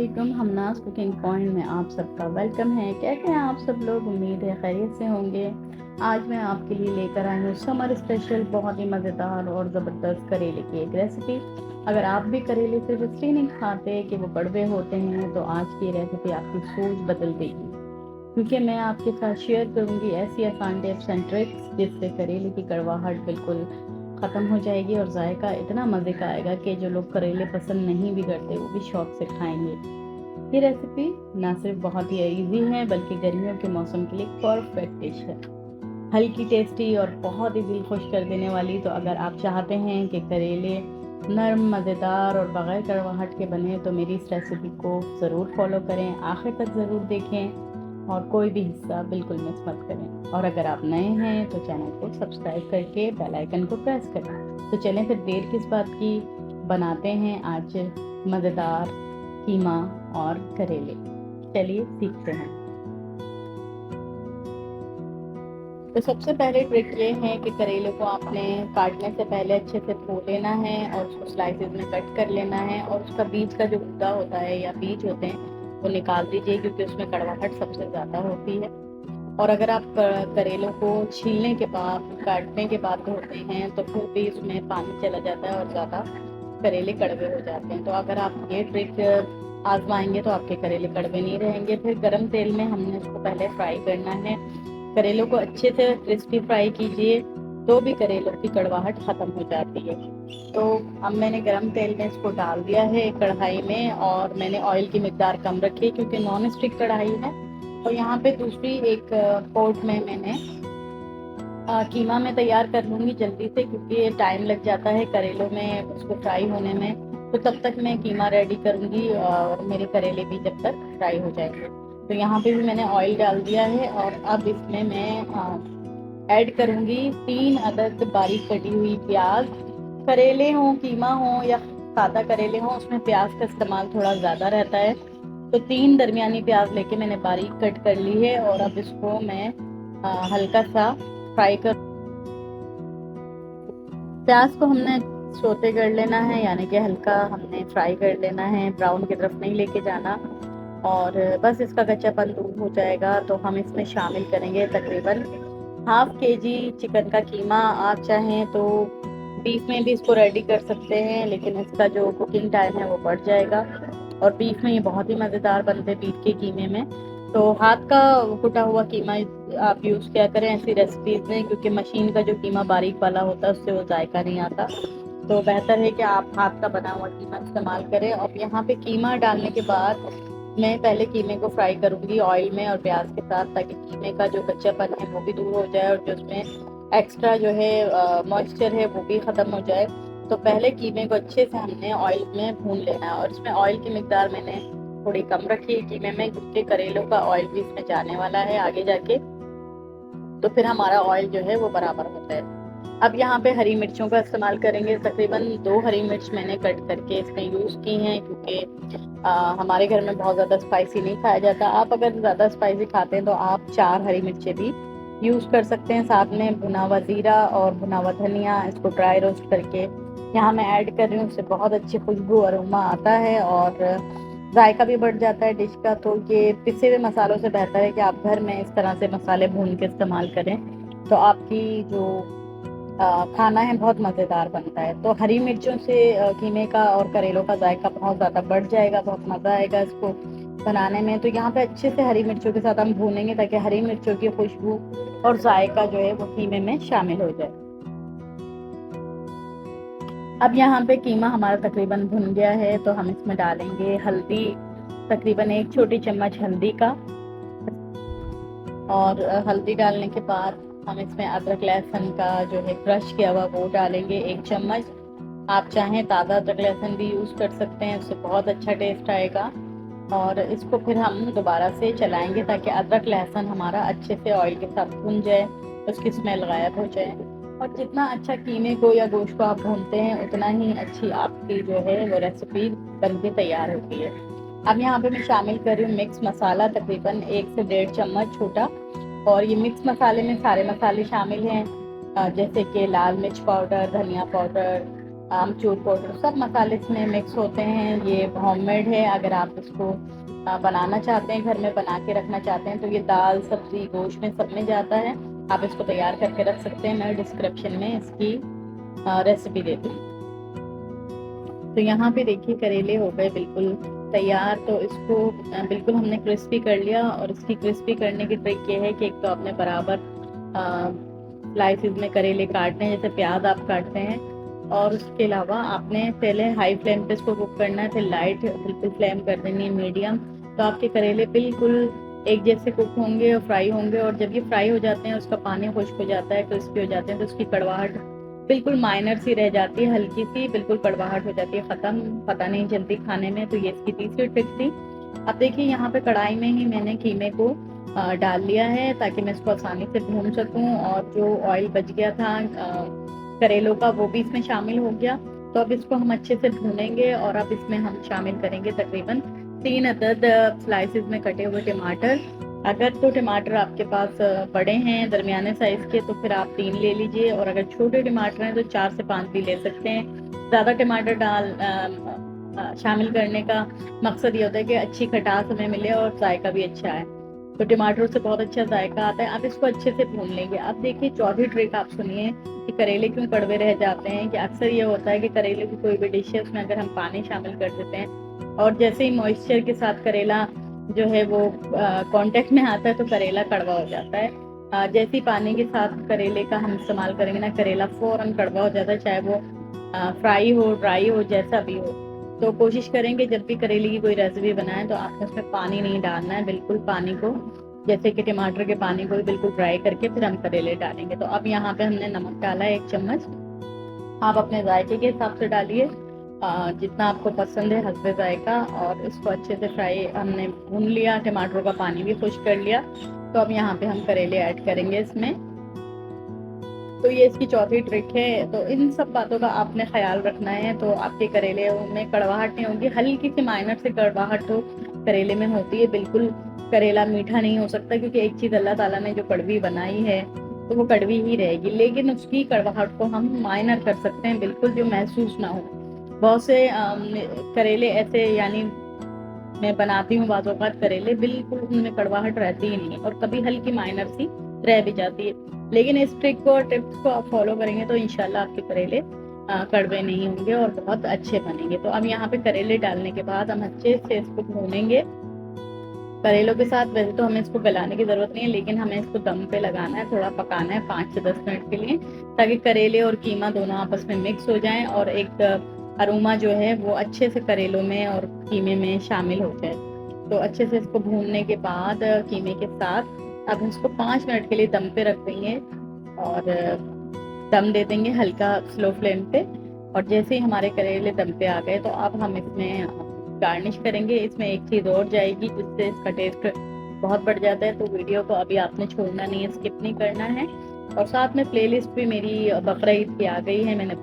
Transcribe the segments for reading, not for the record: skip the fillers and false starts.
वालेकुम। हमनाज़ cooking point में आप सबका वेलकम है। कैसे हैं आप सब लोग? उम्मीद है खैरियत से होंगे। आज मैं आपके लिए लेकर आई हूँ समर स्पेशल बहुत ही मज़ेदार और ज़बरदस्त करेले की एक रेसिपी। अगर आप भी करेले सिर्फ इसलिए नहीं खाते कि वो कड़वे होते हैं, तो आज की रेसिपी आपकी सोच बदल देगी, क्योंकि मैं आपके साथ शेयर करूँगी ऐसी आसान टिप्स एंड ट्रिक्स जिससे करेले की कड़वाहट बिल्कुल ख़त्म हो जाएगी और जायका इतना मज़े का आएगा कि जो लोग करेले पसंद नहीं भी करते वो भी शौक से खाएंगे। ये रेसिपी ना सिर्फ बहुत ही इजी है, बल्कि गर्मियों के मौसम के लिए परफेक्ट डिश है। हल्की, टेस्टी और बहुत ही दिल खुश कर देने वाली। तो अगर आप चाहते हैं कि करेले नरम, मज़ेदार और बग़ैर कड़वाहट के बने, तो मेरी इस रेसिपी को ज़रूर फॉलो करें, आखिर तक ज़रूर देखें और कोई भी हिस्सा बिल्कुल मिस मत करें। और अगर आप नए हैं तो चैनल को सब्सक्राइब करके बेल आइकन को प्रेस करें। तो चलें फिर देर किस बात की, बनाते हैं आज मज़ेदार कीमा और करेले। चलिए सीखते हैं। तो सबसे पहले ट्रिक ये है कि करेले को आपने काटने से पहले अच्छे से धो लेना है और उसको स्लाइसेस में कट कर लेना है, और उसका बीज का जो गूदा होता है या बीज होते हैं वो निकाल दीजिए, क्योंकि उसमें कड़वाहट सबसे ज़्यादा होती है। और अगर आप करेलों को छीलने के बाद, काटने के बाद धोते हैं, तो फिर भी उसमें पानी चला जाता है और ज़्यादा करेले कड़वे हो जाते हैं। तो अगर आप ये ट्रिक आजमाएंगे तो आपके करेले कड़वे नहीं रहेंगे। फिर गरम तेल में हमने उसको पहले फ्राई करना है। करेलों को अच्छे से क्रिस्पी फ्राई कीजिए, तो भी करेलों की कड़वाहट ख़त्म हो जाती है। तो अब मैंने गरम तेल में इसको डाल दिया है कढ़ाई में, और मैंने ऑयल की मिकदार कम रखी है क्योंकि नॉन स्टिक कढ़ाई है। और यहाँ पे दूसरी एक पॉट में मैंने कीमा में तैयार कर लूँगी जल्दी से, क्योंकि ये टाइम लग जाता है करेलों में उसको फ्राई होने में। तो तब तक मैं कीमा रेडी करूँगी और मेरे करेले भी जब तक फ्राई हो जाएंगे। तो यहाँ पे भी मैंने ऑयल डाल दिया है, और अब इसमें मैं ऐड करूँगी 3 अदद बारीक कटी हुई प्याज। करेले हों, कीमा हो या सादा करेले हों, उसमें प्याज का इस्तेमाल थोड़ा ज़्यादा रहता है। तो 3 दरमियानी प्याज लेके मैंने बारीक कट कर ली है, और अब इसको मैं हल्का सा फ्राई कर। प्याज को हमने सोते कर लेना है, यानी कि हल्का हमने फ्राई कर लेना है, ब्राउन की तरफ नहीं लेके जाना। और बस इसका कच्चापन दूर हो जाएगा तो हम इसमें शामिल करेंगे तकरीबन हाफ केजी चिकन का कीमा। आप चाहें तो बीफ में भी इसको रेडी कर सकते हैं, लेकिन इसका जो कुकिंग टाइम है वो बढ़ जाएगा। और बीफ में ये बहुत ही मज़ेदार बनते हैं, बीफ के कीमे में। तो हाथ का कुटा हुआ कीमा आप यूज़ किया करें ऐसी रेसिपीज़ में, क्योंकि मशीन का जो कीमा बारीक वाला होता है उससे वो जायका नहीं आता। तो बेहतर है कि आप हाथ का बना हुआ कीमा इस्तेमाल करें। और यहाँ पे कीमा डालने के बाद मैं पहले कीमे को फ्राई करूँगी ऑयल में और प्याज के साथ, ताकि कीमे का जो कच्चापन है वो भी दूर हो जाए और जो उसमें एक्स्ट्रा जो है मॉइस्चर है वो भी ख़त्म हो जाए। तो पहले कीमे को अच्छे से हमने ऑयल में भून लेना है, और इसमें ऑयल की मिकदार मैंने थोड़ी कम रखी है कीमे में, क्योंकि करेलों का ऑयल भी इसमें जाने वाला है आगे जाके। तो फिर हमारा ऑयल जो है वो बराबर होता है। अब यहाँ पे हरी मिर्चों का इस्तेमाल करेंगे। तकरीबन 2 हरी मिर्च मैंने कट करके इसमें यूज़ की हैं, क्योंकि हमारे घर में बहुत ज़्यादा स्पाइसी नहीं खाया जाता। आप अगर ज़्यादा स्पाइसी खाते हैं तो आप 4 हरी मिर्चें भी यूज़ कर सकते हैं। साथ में भुना हुआ ज़ीरा और भुना हुआ धनिया, इसको ड्राई रोस्ट करके यहाँ मैं ऐड कर रही हूँ। उससे बहुत अच्छी खुशबू और अरोमा आता है और जायका भी बढ़ जाता है डिश का। तो ये पिसे हुए मसालों से बेहतर है कि आप घर में इस तरह से मसाले भून के इस्तेमाल करें, तो आपकी जो खाना है बहुत मज़ेदार बनता है। तो हरी मिर्चों से कीमे का और करेलों का जायका बहुत ज़्यादा बढ़ जाएगा, बहुत मज़ा आएगा इसको बनाने में। तो यहाँ पे अच्छे से हरी मिर्चों के साथ हम भूनेंगे, ताकि हरी मिर्चों की खुशबू और जायका जो है वो कीमे में शामिल हो जाए। अब यहाँ पे कीमा हमारा तकरीबन भुन गया है, तो हम इसमें डालेंगे हल्दी, तकरीबन 1 छोटी चम्मच हल्दी का। और हल्दी डालने के बाद हम इसमें अदरक लहसुन का जो है क्रश किया हुआ वो डालेंगे 1 चम्मच। आप चाहें ताज़ा अदरक लहसुन भी यूज़ कर सकते हैं, उससे बहुत अच्छा टेस्ट आएगा। और इसको फिर हम दोबारा से चलाएंगे, ताकि अदरक लहसुन हमारा अच्छे से ऑयल के साथ भुन जाए, उसकी स्मेल गायब हो जाए। और जितना अच्छा कीमे को या गोश्त को आप भूनते हैं, उतना ही अच्छी आपकी जो है वो रेसिपी बन के तैयार होती है। अब यहाँ पे मैं शामिल कर रही हूँ मिक्स मसाला, तकरीबन 1 से 1.5 चम्मच छोटा। और ये मिक्स मसाले में सारे मसाले शामिल हैं, जैसे कि लाल मिर्च पाउडर, धनिया पाउडर, आमचूर पाउडर, सब मसाले इसमें मिक्स होते हैं। ये होममेड है। अगर आप इसको बनाना चाहते हैं, घर में बना के रखना चाहते हैं, तो ये दाल सब्जी गोश्त में सब में जाता है। आप इसको तैयार करके रख सकते हैं। मैं डिस्क्रिप्शन में इसकी रेसिपी दे दूँ। तो यहाँ पे देखिए करेले हो गए बिल्कुल तैयार। तो इसको बिल्कुल हमने क्रिस्पी कर लिया। और इसकी क्रिस्पी करने की ट्रिक ये है कि एक तो आपने बराबर स्लाइसिस में करेले काटने हैं, जैसे प्याज आप काटते हैं। और उसके अलावा आपने पहले हाई फ्लेम पे इसको कुक करना है, फिर लाइट बिल्कुल फ्लेम कर देनी है मीडियम। तो आपके करेले बिल्कुल एक जैसे कुक होंगे और फ्राई होंगे। और जब ये फ्राई हो जाते हैं, उसका पानी खुश्क हो जाता है, क्रिस्पी हो जाते हैं, तो उसकी कड़वाहट बिल्कुल माइनर सी रह जाती है, हल्की सी बिल्कुल कड़वाहट हो जाती है, खत्म, पता नहीं चलती खाने में। तो ये इसकी तीसरी ट्रिक थी। अब देखिए यहाँ पे कढ़ाई में ही मैंने कीमे को डाल लिया है, ताकि मैं इसको आसानी से भून सकूं। और जो ऑयल बच गया था करेलों का, वो भी इसमें शामिल हो गया। तो अब इसको हम अच्छे से भूनेंगे। और अब इसमें हम शामिल करेंगे तकरीबन 3 अदद स्लाइसिस में कटे हुए टमाटर। अगर तो टमाटर आपके पास बड़े हैं दरमियाने साइज के, तो फिर आप 3 ले लीजिए। और अगर छोटे टमाटर हैं तो 4 से 5 भी ले सकते हैं। ज़्यादा टमाटर शामिल करने का मकसद ये होता है कि अच्छी खटास हमें मिले और जायका भी अच्छा है। तो टमाटरों से बहुत अच्छा जायका आता है। आप इसको अच्छे से भून लेंगे। अब देखिए चौथी ट्रिक आप सुनिए कि करेले क्यों कड़वे रह जाते हैं। कि अक्सर ये होता है कि करेले की कोई भी डिश है, उसमें अगर हम पानी शामिल कर देते हैं, और जैसे ही मॉइस्चर के साथ करेला जो है वो कांटेक्ट में आता है, तो करेला कड़वा हो जाता है। जैसे ही पानी के साथ करेले का हम इस्तेमाल करेंगे ना, करेला फौरन कड़वा हो जाता है, चाहे वो फ्राई हो ड्राई हो जैसा भी हो। तो कोशिश करेंगे जब भी करेले की कोई रेसिपी बनाएं, तो आपने उसमें पानी नहीं डालना है, बिल्कुल पानी को जैसे कि टमाटर के पानी को भी बिल्कुल ड्राई करके फिर हम करेले डालेंगे। तो अब यहाँ पे हमने नमक डाला है 1 चम्मच। आप अपने जायके के हिसाब से डालिए, जितना आपको पसंद है हस्बे जायका। और इसको अच्छे से फ्राई हमने भून लिया, टमाटरों का पानी भी खुश कर लिया। तो अब यहाँ पे हम करेले ऐड करेंगे इसमें। तो ये इसकी चौथी ट्रिक है। तो इन सब बातों का आपने ख्याल रखना है, तो आपके करेले में कड़वाहट नहीं होगी। हल्की सी माइनर से कड़वाहट तो करेले में होती है, बिल्कुल करेला मीठा नहीं हो सकता, क्योंकि एक चीज़ अल्लाह ताला ने जो कड़वी बनाई है तो वो कड़वी ही रहेगी। लेकिन उसकी कड़वाहट को हम माइनर कर सकते हैं, बिल्कुल जो महसूस ना हो। बहुत से करेले ऐसे, यानी मैं बनाती हूँ बाज़ औक़ात करेले, बिल्कुल उनमें कड़वाहट रहती ही नहीं है, और कभी हल्की माइनर सी रह भी जाती है। लेकिन इस ट्रिक को और टिप्स को आप फॉलो करेंगे तो इंशाल्लाह आपके करेले कड़वे नहीं होंगे और बहुत अच्छे बनेंगे। तो अब यहाँ पे करेले डालने के बाद हम अच्छे से इसको भूनेंगे करेलों के साथ। वैसे तो हमें इसको गलाने की ज़रूरत नहीं है, लेकिन हमें इसको दम पे लगाना है, थोड़ा पकाना है 5 से 10 मिनट के लिए, ताकि करेले और कीमा दोनों आपस में मिक्स हो जाएं और एक अरोमा जो है वो अच्छे से करेलों में और कीमे में शामिल हो जाए। तो अच्छे से इसको भूनने के बाद कीमे के साथ अब इसको 5 मिनट के लिए दम पे रख देंगे। और दम दे देंगे हल्का स्लो फ्लेम पे। और जैसे ही हमारे करेले दम पे आ गए, तो अब हम इसमें गार्निश करेंगे। इसमें एक चीज़ और जाएगी जिससे इसका टेस्ट बहुत बढ़ जाता है। तो वीडियो को अभी आपने छोड़ना नहीं है, स्किप नहीं करना है। और साथ में प्लेलिस्ट भी मेरी बकरा ईद की आ गई है। मैंने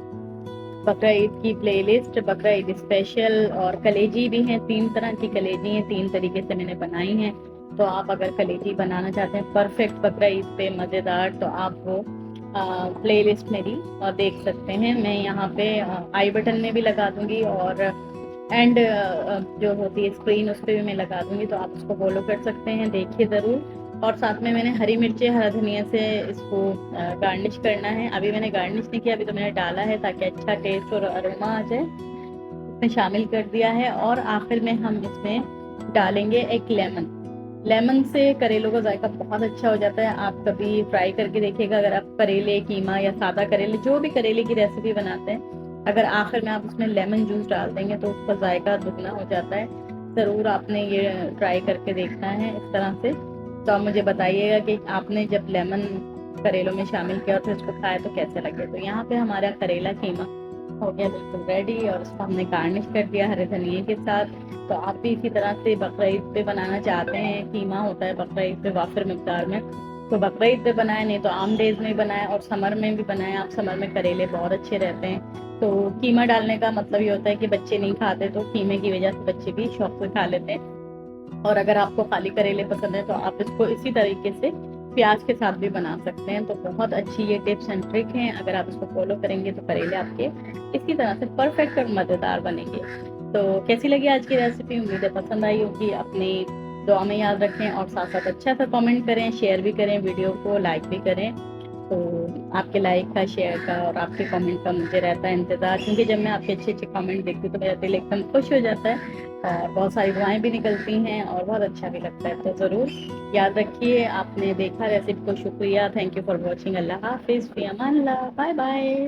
बकरा ईद की प्लेलिस्ट, बकरा ईद स्पेशल और कलेजी भी हैं। 3 तरह की कलेजी हैं, 3 तरीके से मैंने बनाई हैं। तो आप अगर कलेजी बनाना चाहते हैं परफेक्ट बकरा ईद पे मज़ेदार, तो आप वो प्लेलिस्ट मेरी देख सकते हैं। मैं यहाँ पे आई बटन में भी लगा दूंगी, और एंड जो होती है स्क्रीन उस पर भी मैं लगा दूंगी, तो आप उसको फॉलो कर सकते हैं, देखिए ज़रूर। और साथ में मैंने हरी मिर्चें हरा धनिया से इसको गार्निश करना है। अभी मैंने गार्निश नहीं किया, अभी तो मैंने डाला है ताकि अच्छा टेस्ट और अरोमा आ जाए। इसमें शामिल कर दिया है। और आखिर में हम इसमें डालेंगे एक लेमन। लेमन से करेलों का जायका बहुत अच्छा हो जाता है। आप कभी ट्राई करके देखिएगा, अगर आप करेले कीमा या सादा करेले जो भी करेले की रेसिपी बनाते हैं, अगर आखिर में आप उसमें लेमन जूस डाल देंगे तो उसका जायका दुगना हो जाता है। ज़रूर आपने ये ट्राई करके देखना है इस तरह से। तो आप मुझे बताइएगा कि आपने जब लेमन करेलों में शामिल किया और फिर उसको खाया तो कैसे लगे। तो यहाँ पे हमारा करेला कीमा हो गया बिल्कुल रेडी, और उसको हमने गार्निश कर दिया हरे धनिए के साथ। तो आप भी इसी तरह से बकरा ईद पे बनाना चाहते हैं, कीमा होता है बकरा ईद पे वाफिर मिकदार में, तो बकरा ईद पे बनाए, नहीं तो आम डेज में बनाए, और समर में भी बनाए। आप समर में करेले बहुत अच्छे रहते हैं। तो कीमा डालने का मतलब ये होता है कि बच्चे नहीं खाते, तो कीमे की वजह से बच्चे भी शौक से खा लेते हैं। और अगर आपको खाली करेले पसंद है तो आप इसको इसी तरीके से प्याज के साथ भी बना सकते हैं। तो बहुत अच्छी ये टिप्स एंड ट्रिक हैं, अगर आप इसको फॉलो करेंगे तो करेले आपके इसी तरह से परफेक्ट और मज़ेदार बनेंगे। तो कैसी लगी आज की रेसिपी, उम्मीद है पसंद आई होगी। अपनी दुआ में याद रखें और साथ साथ अच्छा सा कमेंट करें, शेयर भी करें, वीडियो को लाइक भी करें। तो आपके लाइक का, शेयर का और आपके कमेंट का मुझे रहता है इंतज़ार, क्योंकि जब मैं आपके अच्छे अच्छे कमेंट देखती हूँ तो मेरा दिल एकदम खुश हो जाता है और बहुत सारी दुआएं भी निकलती हैं और बहुत अच्छा भी लगता है। तो ज़रूर याद रखिए, आपने देखा रेसिपी को शुक्रिया, थैंक यू फॉर वॉचिंग। अल्लाह हाफिज़, फी अमान अल्लाह, बाय बाय।